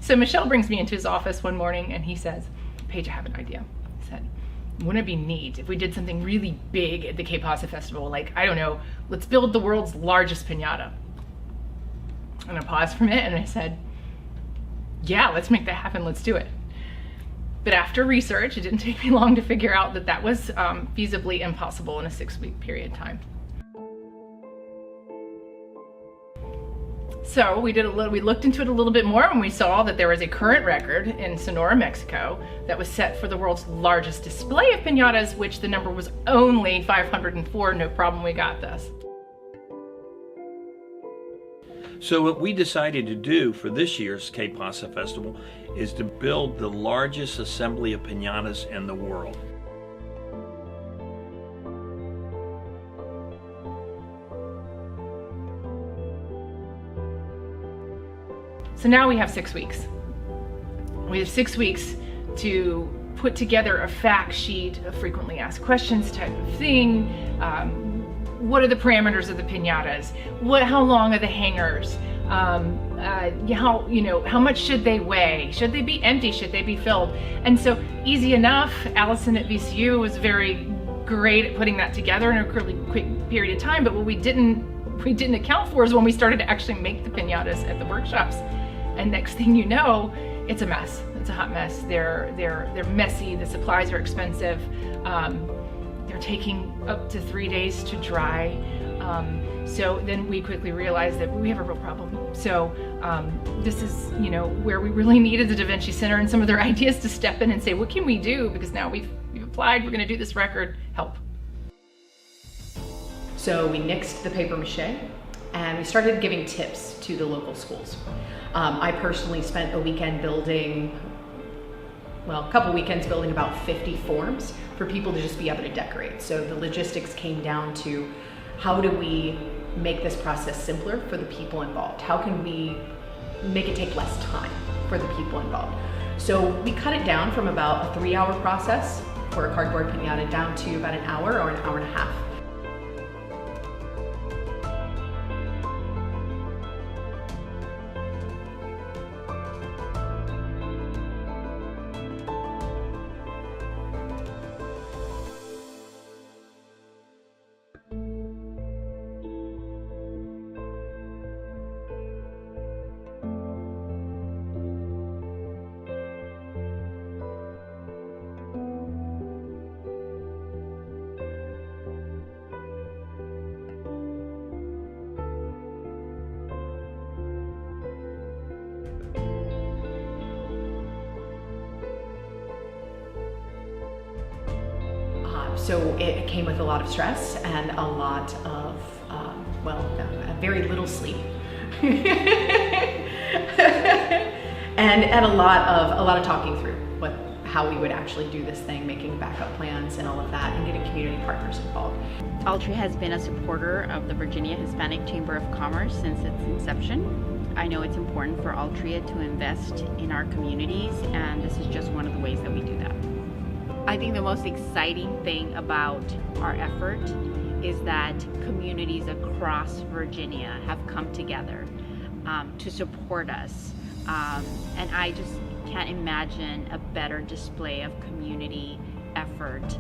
So Michelle brings me into his office one morning and he says, Paige, I have an idea. He said, wouldn't it be neat if we did something really big at the Cape Pasa Festival? Like, I don't know, let's build the world's largest pinata. And I paused for a minute and I said, yeah, let's make that happen, let's do it. But after research, it didn't take me long to figure out that that was feasibly impossible in a 6-week period of time. So we looked into it a little bit more and we saw that there was a current record in Sonora, Mexico that was set for the world's largest display of piñatas, which the number was only 504. No problem, we got this. So what we decided to do for this year's Cape Pasa Festival is to build the largest assembly of piñatas in the world. So now we have 6 weeks. We have 6 weeks to put together a fact sheet, a frequently asked questions type of thing. What are the parameters of the piñatas? How long are the hangers? How much should they weigh? Should they be empty? Should they be filled? And so easy enough. Allison at VCU was very great at putting that together in a really quick period of time. But what we didn't account for is when we started to actually make the piñatas at the workshops. And next thing you know, it's a mess. It's a hot mess. They're messy. The supplies are expensive. They're taking up to 3 days to dry. So then we quickly realized that we have a real problem. So this is, where we really needed the Da Vinci Center and some of their ideas to step in and say, what can we do? Because now we've applied, we're gonna do this record, help. So we nixed the paper mache and we started giving tips to the local schools. I personally spent a weekend a couple weekends building about 50 forms for people to just be able to decorate. So the logistics came down to how do we make this process simpler for the people involved? How can we make it take less time for the people involved? So we cut it down from about a 3-hour process for a cardboard piñata down to about an hour or an hour and a half. So it came with a lot of stress and a lot of, very little sleep, and a lot of talking through how we would actually do this thing, making backup plans and all of that, and getting community partners involved. Altria has been a supporter of the Virginia Hispanic Chamber of Commerce since its inception. I know it's important for Altria to invest in our communities, and this is just one of the ways that we do that. I think the most exciting thing about our effort is that communities across Virginia have come together to support us. And I just can't imagine a better display of community effort.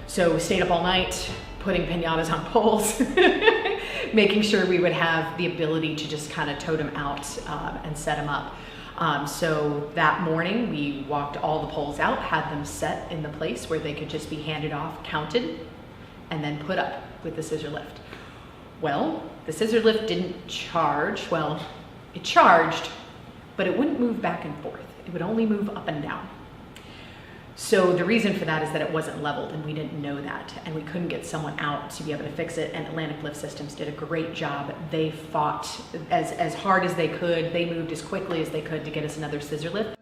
So we stayed up all night, putting piñatas on poles, making sure we would have the ability to just kind of tote them out and set them up. So that morning we walked all the poles out, had them set in the place where they could just be handed off, counted, and then put up with the scissor lift. Well, the scissor lift didn't charge. Well, it charged, but it wouldn't move back and forth. It would only move up and down. So the reason for that is that it wasn't leveled, and we didn't know that, and we couldn't get someone out to be able to fix it, and Atlantic Lift Systems did a great job. They fought as hard as they could. They moved as quickly as they could to get us another scissor lift.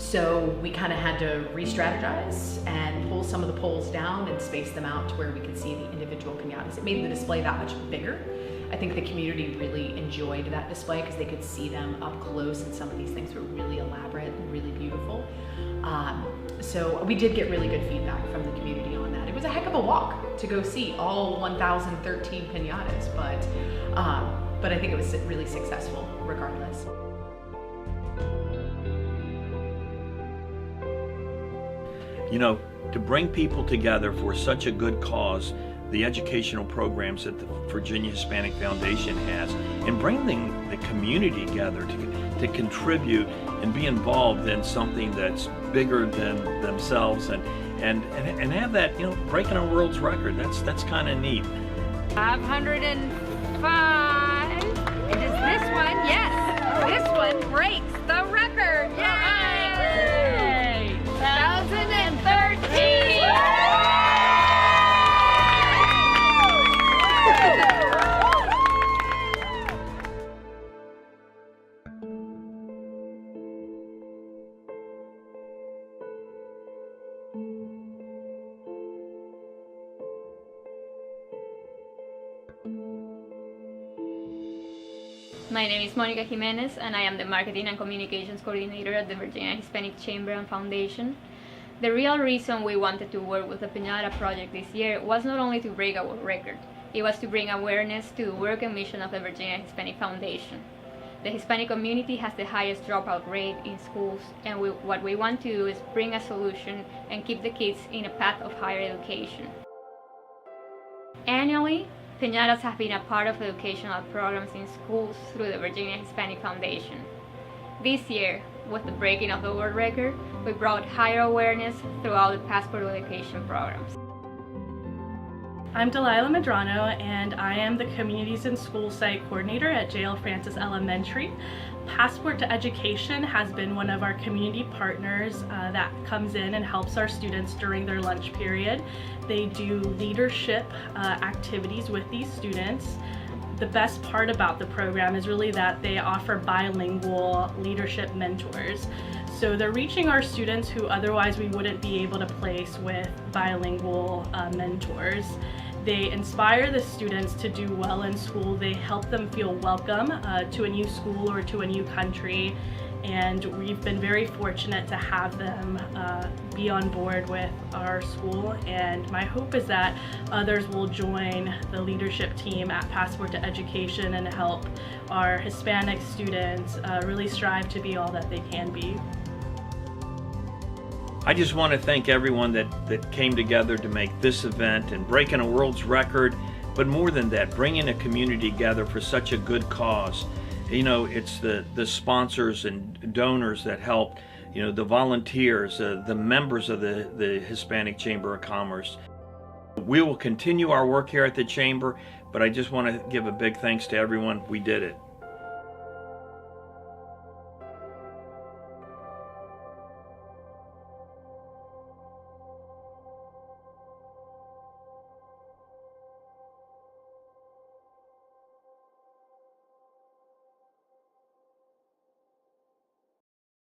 So we kind of had to re-strategize and pull some of the poles down and space them out to where we could see the individual piñatas. It made the display that much bigger. I think the community really enjoyed that display because they could see them up close, and some of these things were really elaborate and really beautiful. So we did get really good feedback from the community on that. It was a heck of a walk to go see all 1,013 piñatas, but I think it was really successful regardless. You know, to bring people together for such a good cause, the educational programs that the Virginia Hispanic Foundation has, and bringing the community together to contribute and be involved in something that's bigger than themselves, and have that, you know, breaking a world's record. That's kind of neat. 505. It is this one, yes. This one breaks the record. Yay! 1,013. My name is Monica Jimenez, and I am the Marketing and Communications Coordinator at the Virginia Hispanic Chamber and Foundation. The real reason we wanted to work with the Pinata project this year was not only to break our record, it was to bring awareness to the work and mission of the Virginia Hispanic Foundation. The Hispanic community has the highest dropout rate in schools, and what we want to do is bring a solution and keep the kids in a path of higher education. Annually, piñatas have been a part of educational programs in schools through the Virginia Hispanic Foundation. This year, with the breaking of the world record, we brought higher awareness throughout the Passport to Education programs. I'm Delilah Medrano, and I am the Communities and School Site Coordinator at J.L. Francis Elementary. Passport to Education has been one of our community partners that comes in and helps our students during their lunch period. They do leadership activities with these students. The best part about the program is really that they offer bilingual leadership mentors. So they're reaching our students who otherwise we wouldn't be able to place with bilingual mentors. They inspire the students to do well in school. They help them feel welcome to a new school or to a new country. And we've been very fortunate to have them be on board with our school. And my hope is that others will join the leadership team at Passport to Education and help our Hispanic students really strive to be all that they can be. I just want to thank everyone that came together to make this event and breaking a world's record, but more than that, bringing a community together for such a good cause. You know, it's the sponsors and donors that helped, you know, the volunteers, the members of the Hispanic Chamber of Commerce. We will continue our work here at the Chamber, but I just want to give a big thanks to everyone. We did it.